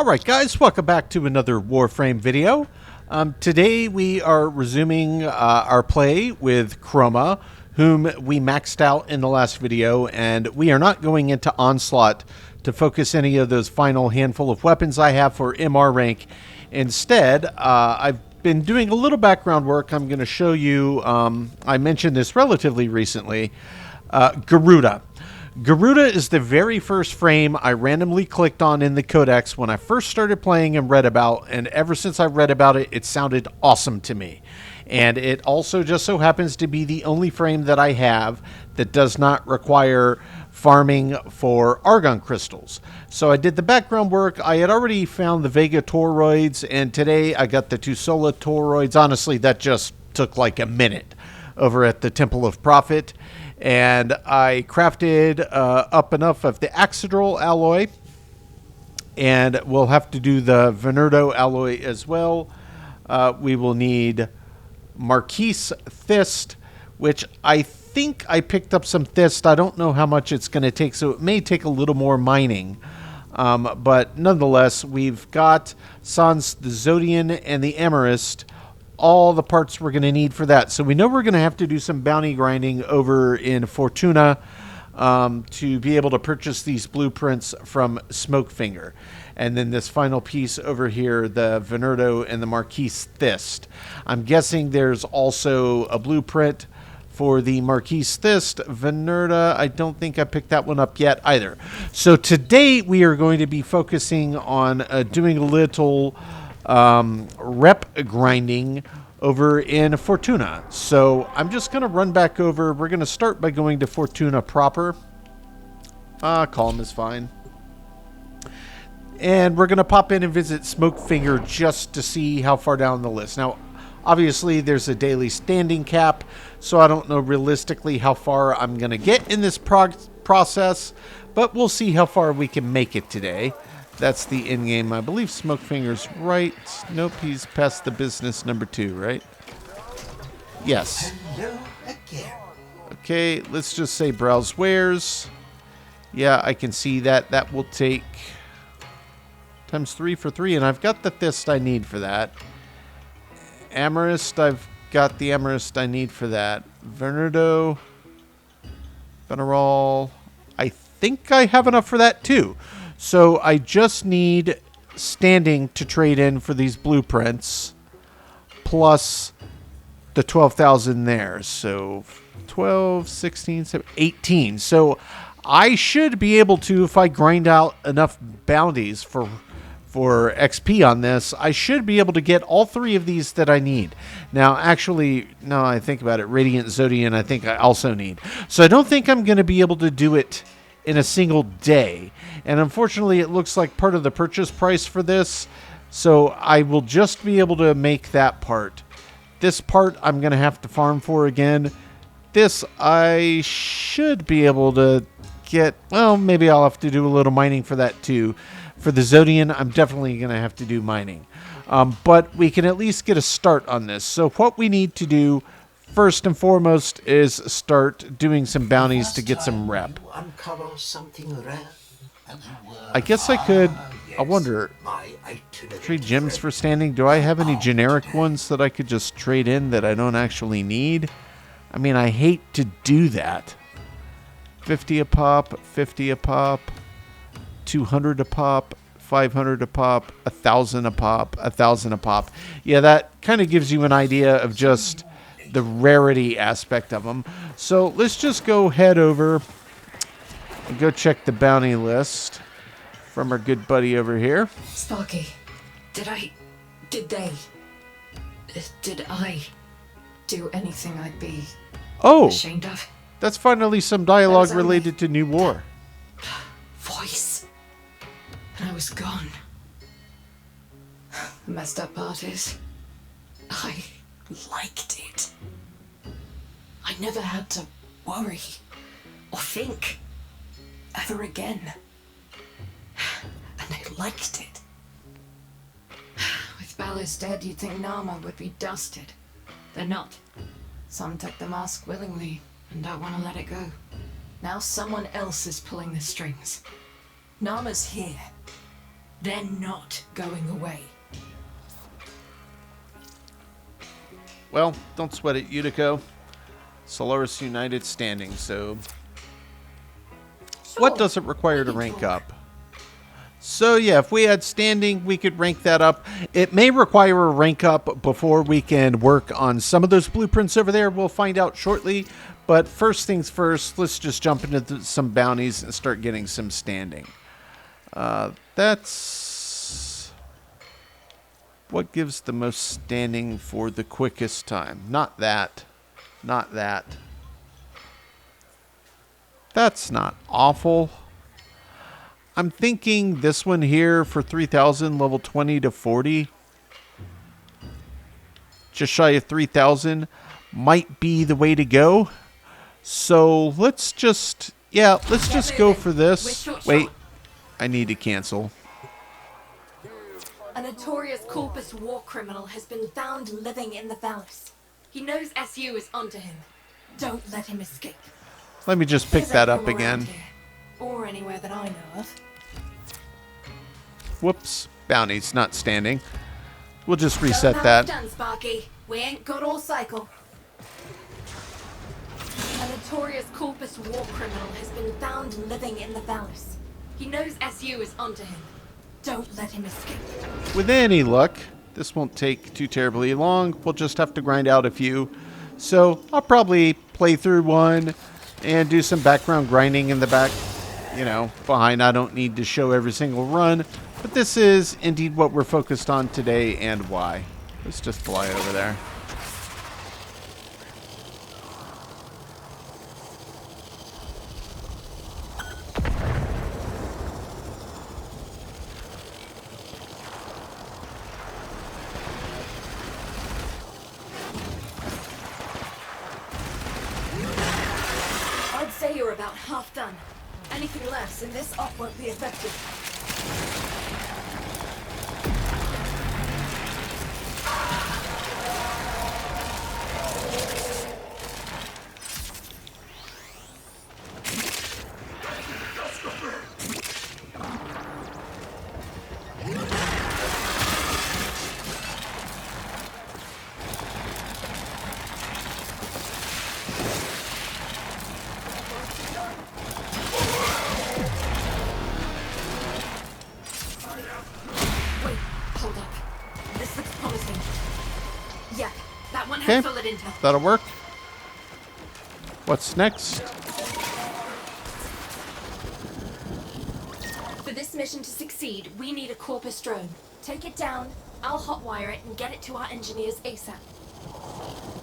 Alright guys, welcome back to another Warframe video. Today we are resuming our play with Chroma, whom we maxed out in the last video, and we are not going into Onslaught to focus any of those final handful of weapons I have for MR rank. Instead, I've been doing a little background work. I'm going to show you, I mentioned this relatively recently, Garuda. Garuda is the very first frame I randomly clicked on in the codex when I first started playing and read about, and ever since I read about it, it sounded awesome to me. And it also just so happens to be the only frame that I have that does not require farming for argon crystals. So I did the background work. I had already found the Vega toroids, and today I got the two Sola toroids. Honestly, that just took like a minute over at the Temple of Prophet. And I crafted up enough of the Axidrol alloy, and we'll have to do the Venerdo alloy as well. We will need Marquise Thist, which I think I picked up some Thist. I don't know how much it's going to take, so it may take a little more mining. But nonetheless, we've got Sans the Zodian and the Amethyst, all the parts we're going to need for that. So we know we're going to have to do some bounty grinding over in Fortuna to be able to purchase these blueprints from Smokefinger. And then this final piece over here, the Venerdo and the Marquise Thist. I'm guessing there's also a blueprint for the Marquise Thist. Venerda, I don't think I picked that one up yet either. So today we are going to be focusing on doing a little rep grinding over in Fortuna. So I'm just going to run back over. We're going to start by going to Fortuna proper. Calm is fine. And we're going to pop in and visit Smokefinger just to see how far down the list. Now, obviously, there's a daily standing cap, so I don't know realistically how far I'm going to get in this process, but we'll see how far we can make it today. That's the end game. I believe Smokefinger's right. Nope, he's past the business number 2, right? Yes. Hello again. Okay, let's just say browse wares. Yeah, I can see that. That will take times 3 for 3, and I've got the Thist I need for that. Amethyst, I've got the Amethyst I need for that. Venerdo, Venerol, I think I have enough for that too. So I just need standing to trade in for these blueprints, plus the 12,000 there. So 12, 16, 17, 18. So I should be able to, if I grind out enough bounties for XP on this, I should be able to get all 3 of these that I need. Now, actually, no, I think about it. Radiant Zodian, I think I also need. So I don't think I'm going to be able to do it in a single day. And unfortunately, it looks like part of the purchase price for this. So I will just be able to make that part. This part I'm going to have to farm for again. This I should be able to get. Well, maybe I'll have to do a little mining for that too. For the Zodian, I'm definitely going to have to do mining. But we can at least get a start on this. So what we need to do first and foremost is start doing some bounties to get some rep. I guess I could. I wonder. Trade gems for standing. Do I have any generic ones that I could just trade in that I don't actually need? I mean, I hate to do that. 50 a pop, 50 a pop, 200 a pop, 500 a pop, 1,000 a pop, 1,000 a pop. Yeah, that kind of gives you an idea of just the rarity aspect of them. So let's just go head over and go check the bounty list from our good buddy over here. Sparky, did I do anything I'd be ashamed of? That's finally some dialogue related to New War. Voice. And I was gone. The messed up part is, I liked it. I never had to worry or think ever again. And I liked it. With Ballas dead, you'd think Nama would be dusted. They're not. Some took the mask willingly and don't want to let it go. Now someone else is pulling the strings. Nama's here. They're not going away. Well, don't sweat it, Yutiko. Solaris United standing, so... What does it require to rank up? So yeah, if we had standing, we could rank that up. It may require a rank up before we can work on some of those blueprints over there. We'll find out shortly. But first things first, let's just jump into some bounties and start getting some standing. That's what gives the most standing for the quickest time. Not that. Not that. That's not awful. I'm thinking this one here for 3,000, level 20 to 40. Just shy of 3,000 might be the way to go. So let's just, yeah, let's just go for this. Wait, I need to cancel. A notorious corpus war criminal has been found living in the Vallis. He knows SU is onto him. Don't let him escape. Let me just pick that up again. Or anywhere that I know of. Whoops, bounty's not standing. We'll just reset that. Done, Sparky. We ain't got all cycle. A notorious corpus war criminal has been found living in the Vallis. He knows SU is onto him. Don't let him escape. With any luck, this won't take too terribly long. We'll just have to grind out a few. So I'll probably play through one and do some background grinding in the back, you know, behind. I don't need to show every single run, but this is indeed what we're focused on today and why. Let's just fly over there. I'd say you're about half done. Anything less and this op won't be effective. Okay, that'll work. What's next? For this mission to succeed, we need a Corpus drone. Take it down, I'll hotwire it and get it to our engineers ASAP.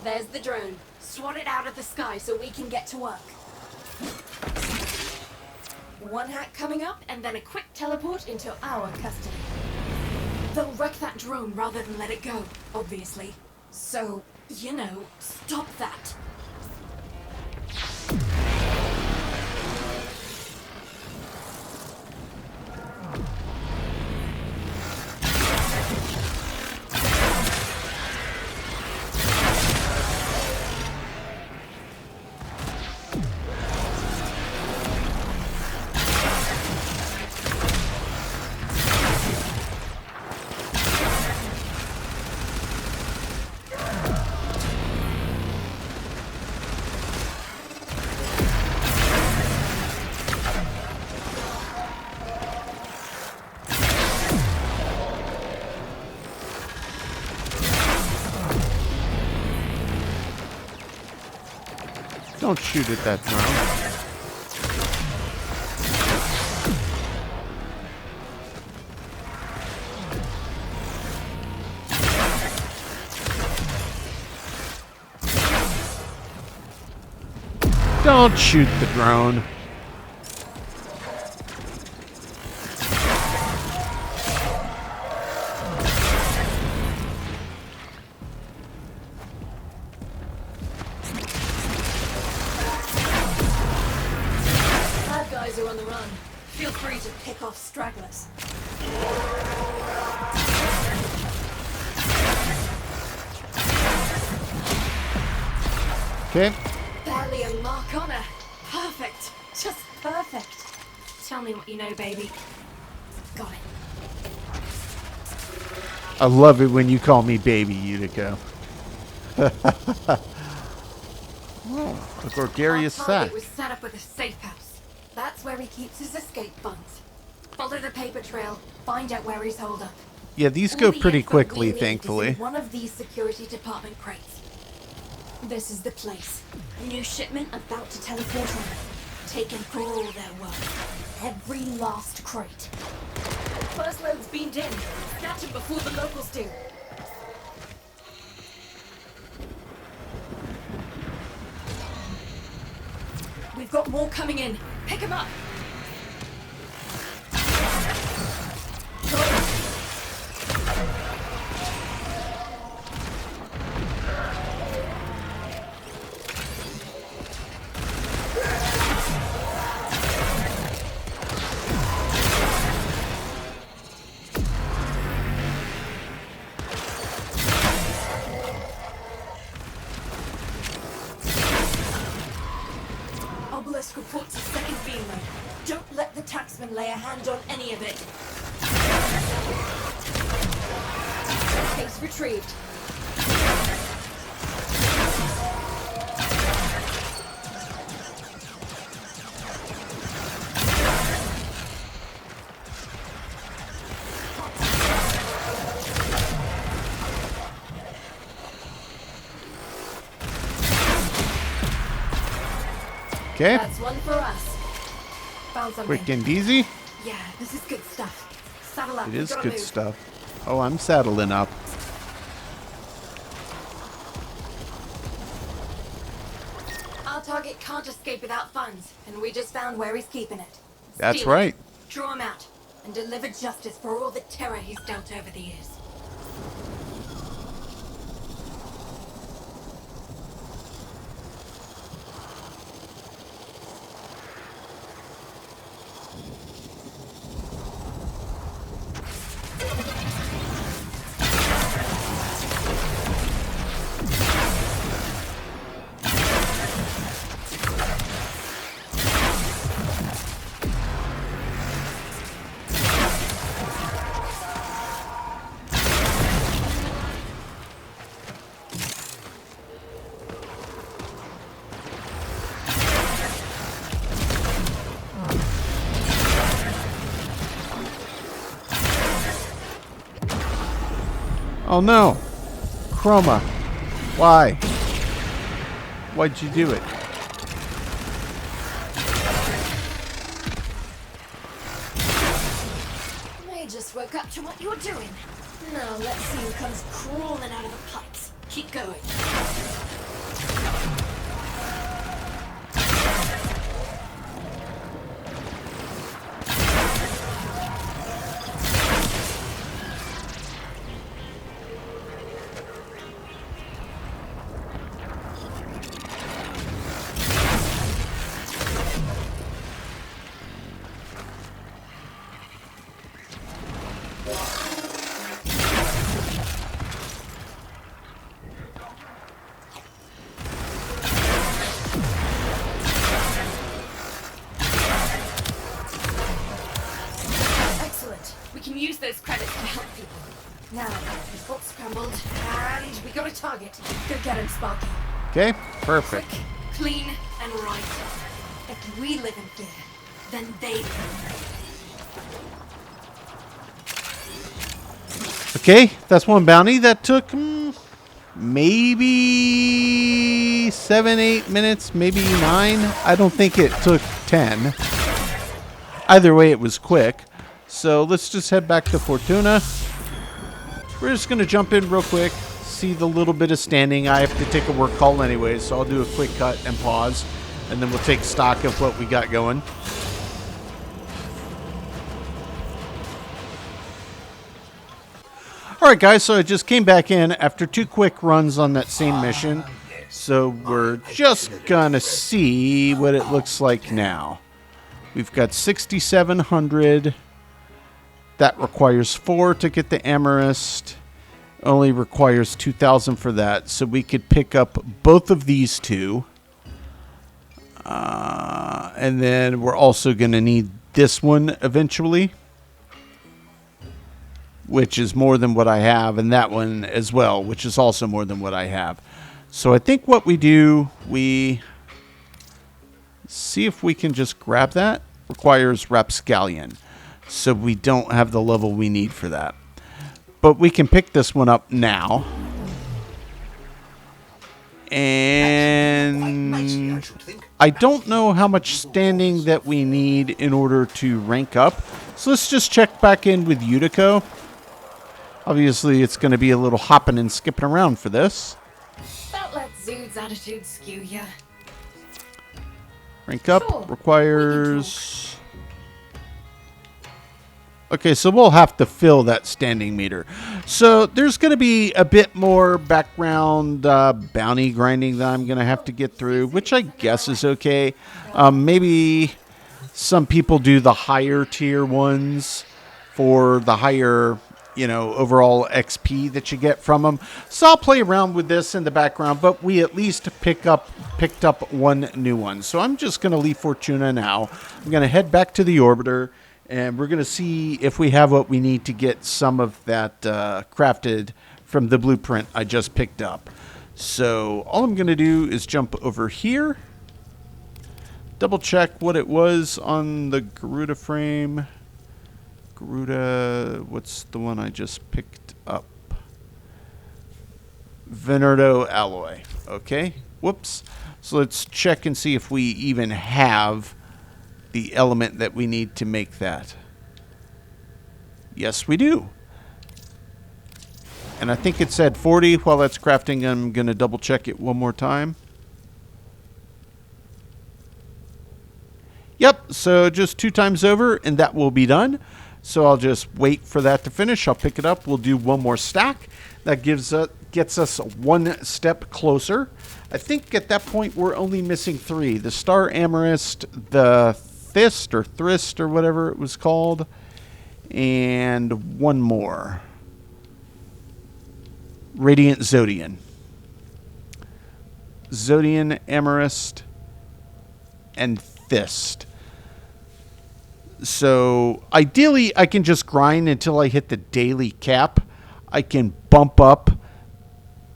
There's the drone. Swat it out of the sky so we can get to work. One hack coming up and then a quick teleport into our custody. They'll wreck that drone rather than let it go, obviously. So, you know, stop that. Don't shoot at that drone. Don't shoot the drone. Guys are on the run. Feel free to pick off stragglers. Okay. Barely a mark on her. Perfect. Just perfect. Tell me what you know, baby. Got it. I love it when you call me baby, Utica. A gregarious Our sack. target was set up with a safe house. That's where he keeps his escape funds. Follow the paper trail. Find out where he's holed up. Yeah, these All go the pretty info quickly, we need thankfully. is in one of these security department crates. This is the place. New shipment about to teleport on. Taken for all their worth. Every last crate. First load's beamed in. Snatch him before the locals do. We've got more coming in. Pick him up. Obelisk reports a second beam load. Don't let the taxman lay a hand on any of it. Case retrieved. Okay. That's one for us. Found something. Quick and easy. Yeah, this is good stuff. Saddle up. It we've is gotta good move. stuff. Oh, I'm saddling up. Our target can't escape without funds, and we just found where he's keeping it. That's Steal it, right. draw him out, and deliver justice for all the terror he's dealt over the years. Oh no. Chroma. Why? Why'd you do it? I just woke up to what you're doing. Now let's see who comes crawling out of the pipes. Keep going. Excellent. We can use those credits to help people. Now, we've got scrambled, and we got a target. Go get him, Sparky. Okay, Quick, perfect. clean, and right. If we live in fear, then they live. Okay, that's one bounty. That took maybe 7, 8 minutes, maybe 9. I don't think it took 10. Either way, it was quick. So let's just head back to Fortuna. We're just going to jump in real quick, see the little bit of standing. I have to take a work call anyway, so I'll do a quick cut and pause, and then we'll take stock of what we got going. Alright guys, so I just came back in after 2 quick runs on that same mission. So we're just gonna see what it looks like now. We've got 6,700. That requires 4 to get the Amethyst. Only requires 2,000 for that. So we could pick up both of these two. And then we're also gonna need this one eventually. which is more than what I have, and that one as well, which is also more than what I have. So I think what we do, we see if we can just grab that. Requires Rapscallion, so we don't have the level we need for that. But we can pick this one up now. And I don't know how much standing that we need in order to rank up. So let's just check back in with Yutiko. Obviously, it's going to be a little hopping and skipping around for this. Don't let Zood's attitude skew ya. Rank up Sure, requires... Okay, so we'll have to fill that standing meter. So there's going to be a bit more background bounty grinding that I'm going to have to get through, which I guess is okay. Maybe some people do the higher tier ones for the higher, you know, overall XP that you get from them. So I'll play around with this in the background, but we at least picked up one new one. So I'm just going to leave Fortuna now. I'm going to head back to the orbiter. And we're going to see if we have what we need to get some of that crafted from the blueprint I just picked up. So all I'm going to do is jump over here. Double check what it was on the Garuda frame. Garuda, what's the one I just picked up? Venerdo alloy. Okay, whoops. So let's check and see if we even have the element that we need to make that. Yes, we do. And I think it said 40. While that's crafting, I'm going to double check it one more time. Yep, so just 2 times over and that will be done. So I'll just wait for that to finish. I'll pick it up. We'll do one more stack. That gets us 1 step closer. I think at that point we're only missing 3. The Star Amethyst, the Thist or Thrist or whatever it was called, and one more. Radiant Zodian. Zodian, Amethyst, and Thist. So ideally I can just grind until I hit the daily cap. I can bump up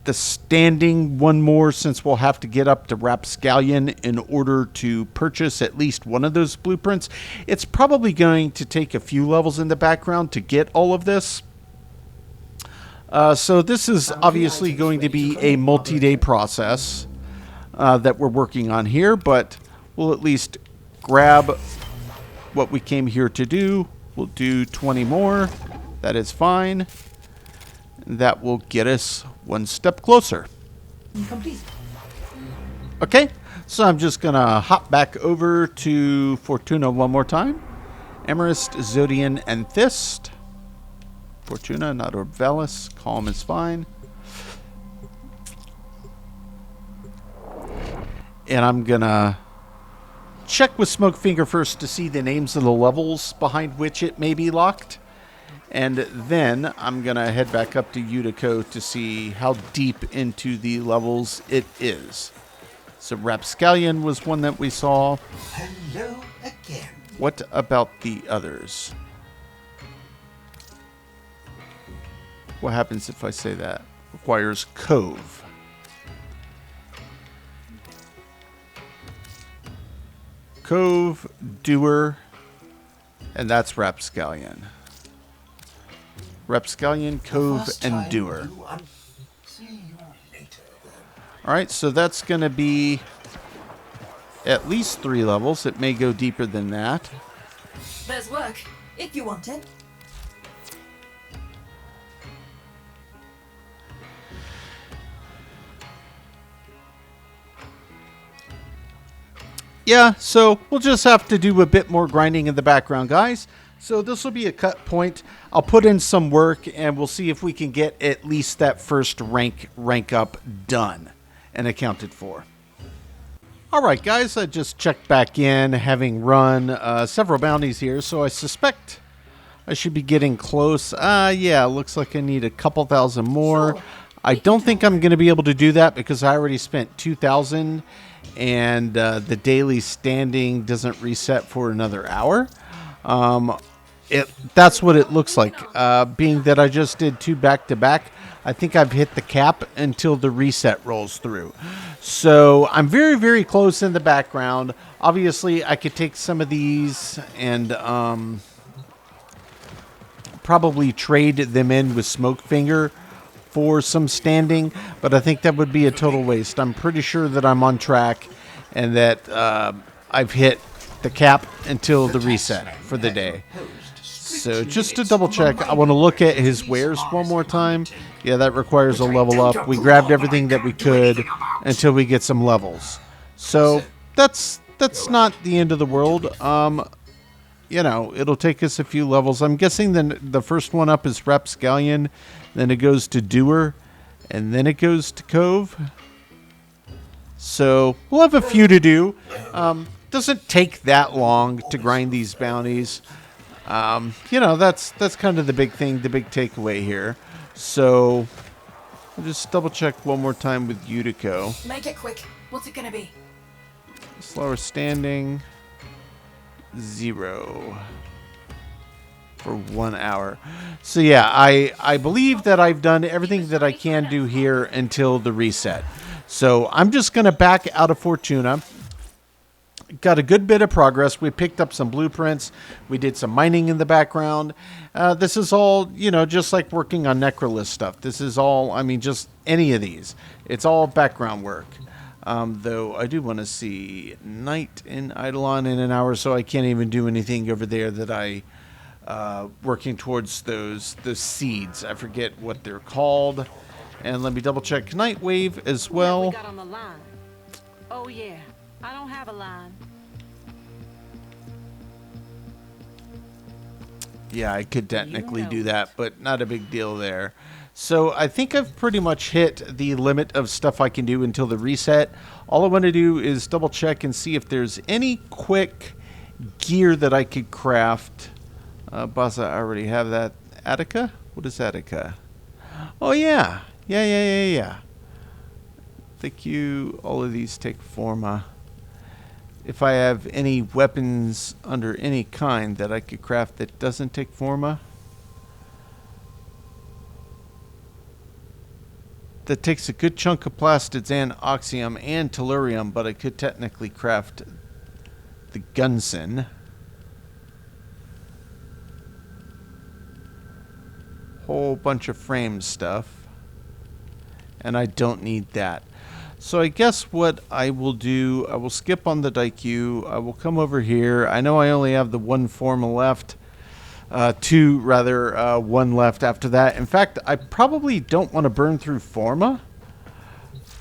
the standing one more, since we'll have to get up to Rapscallion in order to purchase at least one of those blueprints. It's probably going to take a few levels in the background to get all of this. So this is obviously going to be a multi-day process that we're working on here, but we'll at least grab what we came here to do. We'll do 20 more. That is fine. That will get us 1 step closer. Complete. Okay, so I'm just going to hop back over to Fortuna one more time. Amethyst, Zodian, and Thist. Fortuna, not Orbelis. Calm is fine. And I'm going to check with Smokefinger first to see the names of the levels behind which it may be locked. And then I'm going to head back up to Yutiko to see how deep into the levels it is. So Rapscallion was one that we saw. Hello again. What about the others? What happens if I say that? Requires Cove. Cove, Doer, and that's Rapscallion. Rapscallion, Cove, and Doer. Alright, so that's going to be at least 3 levels. It may go deeper than that. There's work, if you want it. Yeah, so we'll just have to do a bit more grinding in the background, guys. So this will be a cut point. I'll put in some work and we'll see if we can get at least that first rank up done and accounted for. Alright guys, I just checked back in, having run several bounties here, so I suspect I should be getting close. Yeah, looks like I need a couple thousand more. I don't think I'm going to be able to do that because I already spent 2,000 and the daily standing doesn't reset for another hour. that's what it looks like. Being that I just did 2 back-to-back, I think I've hit the cap until the reset rolls through. So I'm very, very close in the background. Obviously, I could take some of these and probably trade them in with Smokefinger for some standing, but I think that would be a total waste. I'm pretty sure that I'm on track and that I've hit the cap until the reset for the day. So just to double check, I want to look at his wares one more time. Yeah, that requires a level up. We grabbed everything that we could until we get some levels. So that's not the end of the world. You know, it'll take us a few levels. I'm guessing then the first one up is Rapscallion, then it goes to Doer, and then it goes to Cove. So we'll have a few to do. Doesn't take that long to grind these bounties. You know, that's kind of the big thing, the big takeaway here. So I'll just double check one more time with Utico. Make it quick. What's it gonna be? Slower standing. 0 for 1 hour. So yeah, I believe that I've done everything that I can do here until the reset. So I'm just going to back out of Fortuna. Got a good bit of progress. We picked up some blueprints. We did some mining in the background. This is all, you know, just like working on Necrolist stuff. This is all, I mean, just any of these. It's all background work. Though I do want to see Night in Eidolon in an hour, so I can't even do anything over there that I working towards those seeds. I forget what they're called. And let me double check Night Wave as well. What we got on the line? Oh yeah, I don't have a line. Yeah, I could technically do that, but not a big deal there. So I think I've pretty much hit the limit of stuff I can do until the reset. All I want to do is double check and see if there's any quick gear that I could craft. Baka, I already have that. Attica? What is Attica? Oh, yeah. Yeah. Thank you. All of these take Forma. If I have any weapons under any kind that I could craft that doesn't take Forma. That takes a good chunk of plastids and oxium and tellurium, but I could technically craft the Gunson. Whole bunch of frame stuff. And I don't need that. So I guess what I will do, I will skip on the Daikyu. I will come over here. I know I only have the 1 Forma left. 2 rather, 1 left after that. In fact, I probably don't want to burn through Forma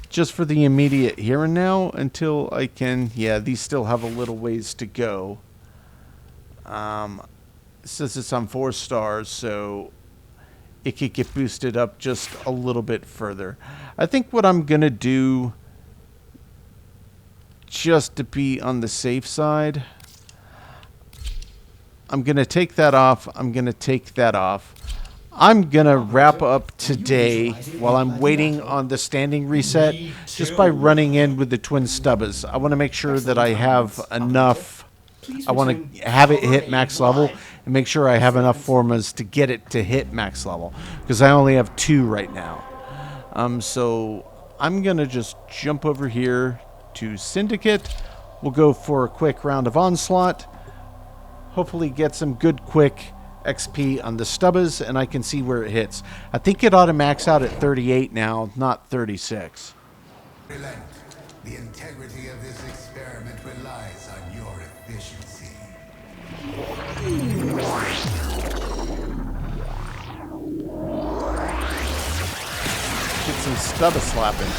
just for the immediate here and now until I can, yeah, these still have a little ways to go. It says it's on 4 stars, so it could get boosted up just a little bit further. I think what I'm going to do, just to be on the safe side, I'm going to take that off. I'm going to take that off. I'm going to wrap up today while I'm waiting on the standing reset just by running in with the Twin Stubbas. I want to make sure that I have enough. I want to have it hit max level and make sure I have enough Formas to get it to hit max level because I only have 2 right now. So I'm going to just jump over here to Syndicate. We'll go for a quick round of Onslaught. Hopefully get some good quick XP on the Stubbas, and I can see where it hits. I think it ought to max out at 38 now, not 36. Relent. The integrity of this experiment relies on your efficiency. Get some Stubbas slapping.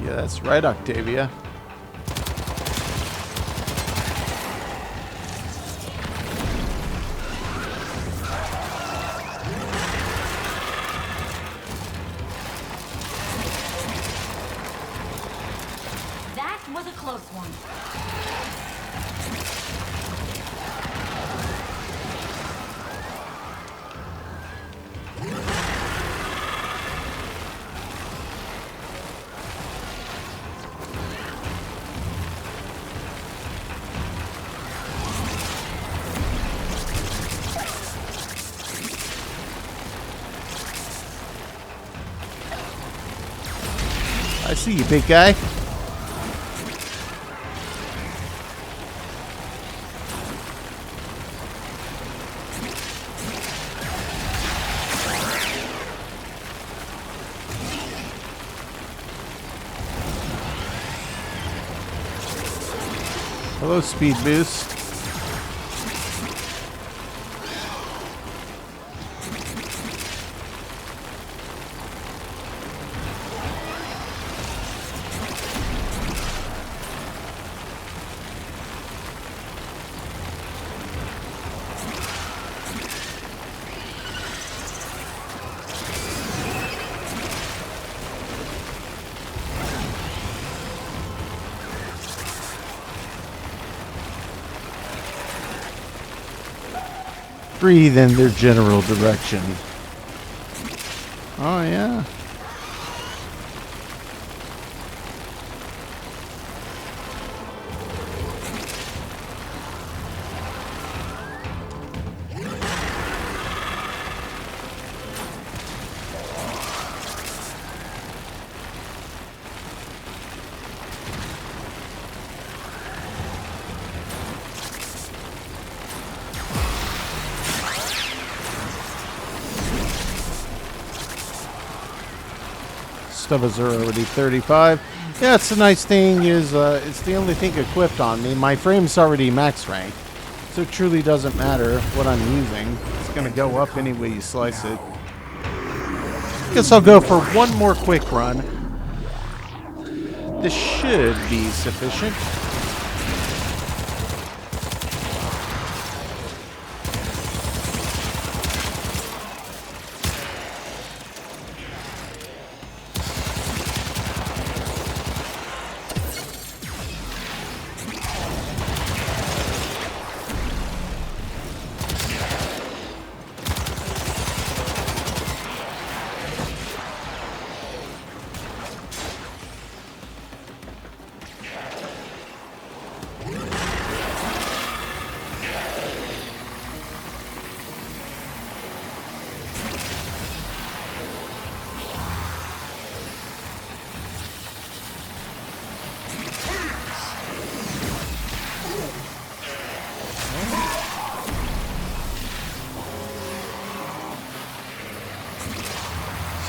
Yeah, that's right, Octavia. That was a close one. see you, big guy. Hello, speed boost. Breathe in their general direction. Oh, yeah. Stubbas are already 35. Yeah, it's the nice thing is it's the only thing equipped on me. My frame's already max rank, so it truly doesn't matter what I'm using. It's going to go up any way you slice it. Guess I'll go for one more quick run. This should be sufficient.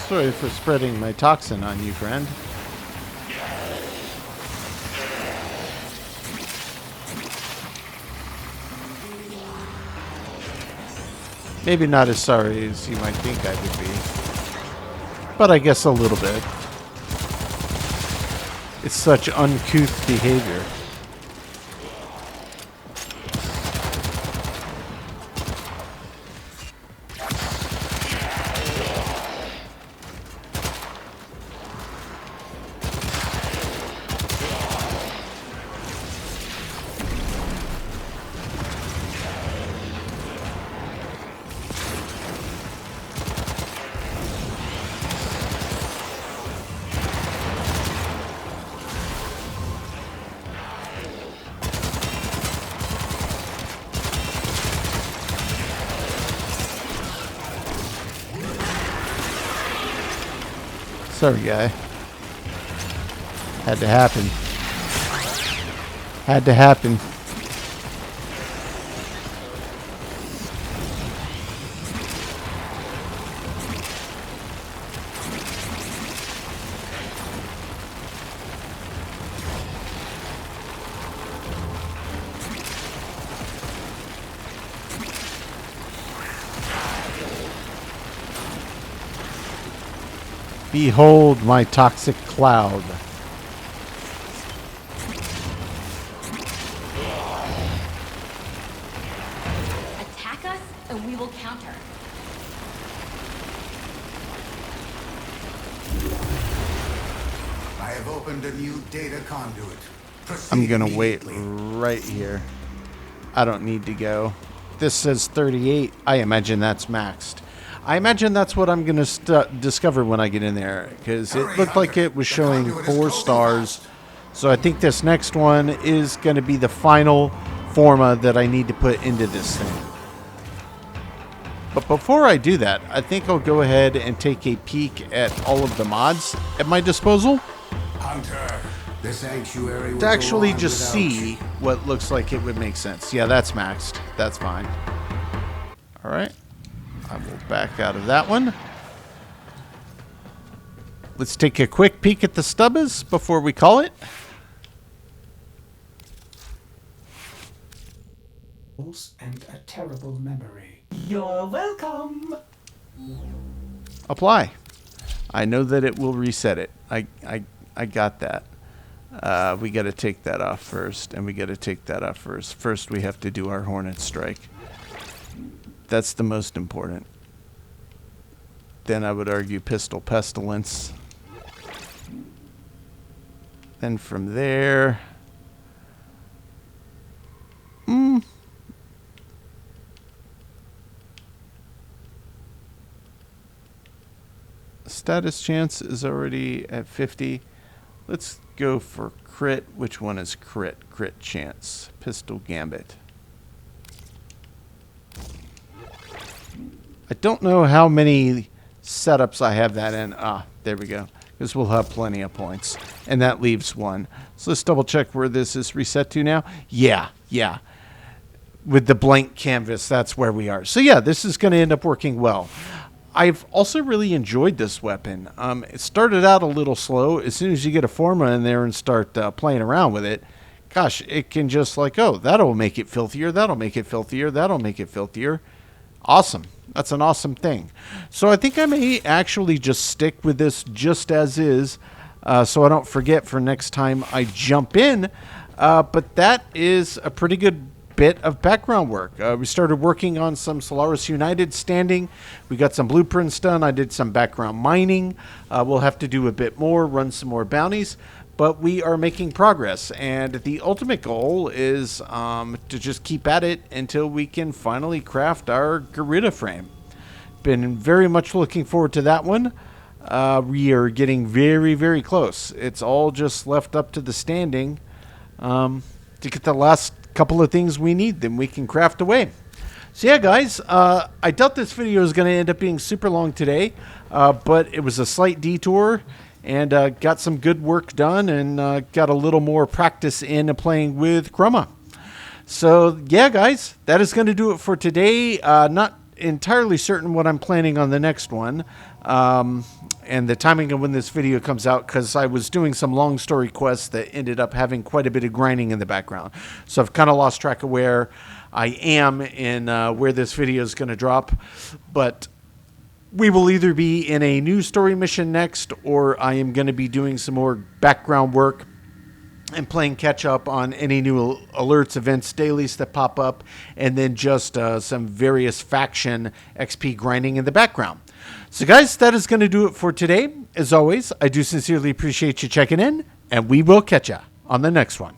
Sorry for spreading my toxin on you, friend. Maybe not as sorry as you might think I would be, but I guess a little bit. It's such uncouth behavior. Sorry, guy. Had to happen. Had to happen. Behold my toxic cloud. Attack us and we will counter. I have opened a new data conduit. Proceed I'm gonna wait immediately. right here. I don't need to go. This says 38. I imagine that's maxed. I imagine that's what I'm going to discover when I get in there, because it looked like it was showing 4 stars. So I think this next one is going to be the final forma that I need to put into this thing. But before I do that, I think I'll go ahead and take a peek at all of the mods at my disposal. Hunter, the sanctuary will To actually go on just without see you. what looks like it would make sense. Yeah, that's maxed. That's fine. All right. I will back out of that one. Let's take a quick peek at the Stubbas before we call it. And a terrible memory. You're welcome. Apply. I know that it will reset it. I got that. We got to take that off first, and we got to take that off first. First, we have to do our Hornet Strike. That's the most important. Then I would argue Pistol Pestilence. Then from there... Status chance is already at 50. Let's go for crit. Which one is crit? Crit chance. Pistol Gambit. I don't know how many setups I have that in. Ah, there we go. Because we'll have plenty of points. And that leaves one. So let's double check where this is reset to now. Yeah. With the blank canvas, that's where we are. So yeah, this is going to end up working well. I've also really enjoyed this weapon. It started out a little slow. As soon as you get a Forma in there and start playing around with it, gosh, it can just like, oh, that'll make it filthier, that'll make it filthier, that'll make it filthier. Awesome. That's an awesome thing. So I think I may actually just stick with this just as is, so I don't forget for next time I jump in. But that is a pretty good bit of background work. We started working on some Solaris United standing. We got some blueprints done. I did some background mining. We'll have to do a bit more, run some more bounties, but we are making progress. And the ultimate goal is to just keep at it until we can finally craft our Garuda frame. Been very much looking forward to that one. We are getting very, very close. It's all just left up to the standing to get the last couple of things we need, then we can craft away. So yeah, guys, I doubt this video is going to end up being super long today, but it was a slight detour, and got some good work done, and got a little more practice in playing with Chroma. So yeah, guys, that is going to do it for today. Not entirely certain what I'm planning on the next one, and the timing of when this video comes out, because I was doing some long story quests that ended up having quite a bit of grinding in the background. So I've kind of lost track of where I am in where this video is going to drop. But we will either be in a new story mission next, or I am going to be doing some more background work and playing catch up on any new alerts, events, dailies that pop up, and then just some various faction XP grinding in the background. So guys, that is going to do it for today. As always, I do sincerely appreciate you checking in, and we will catch ya on the next one.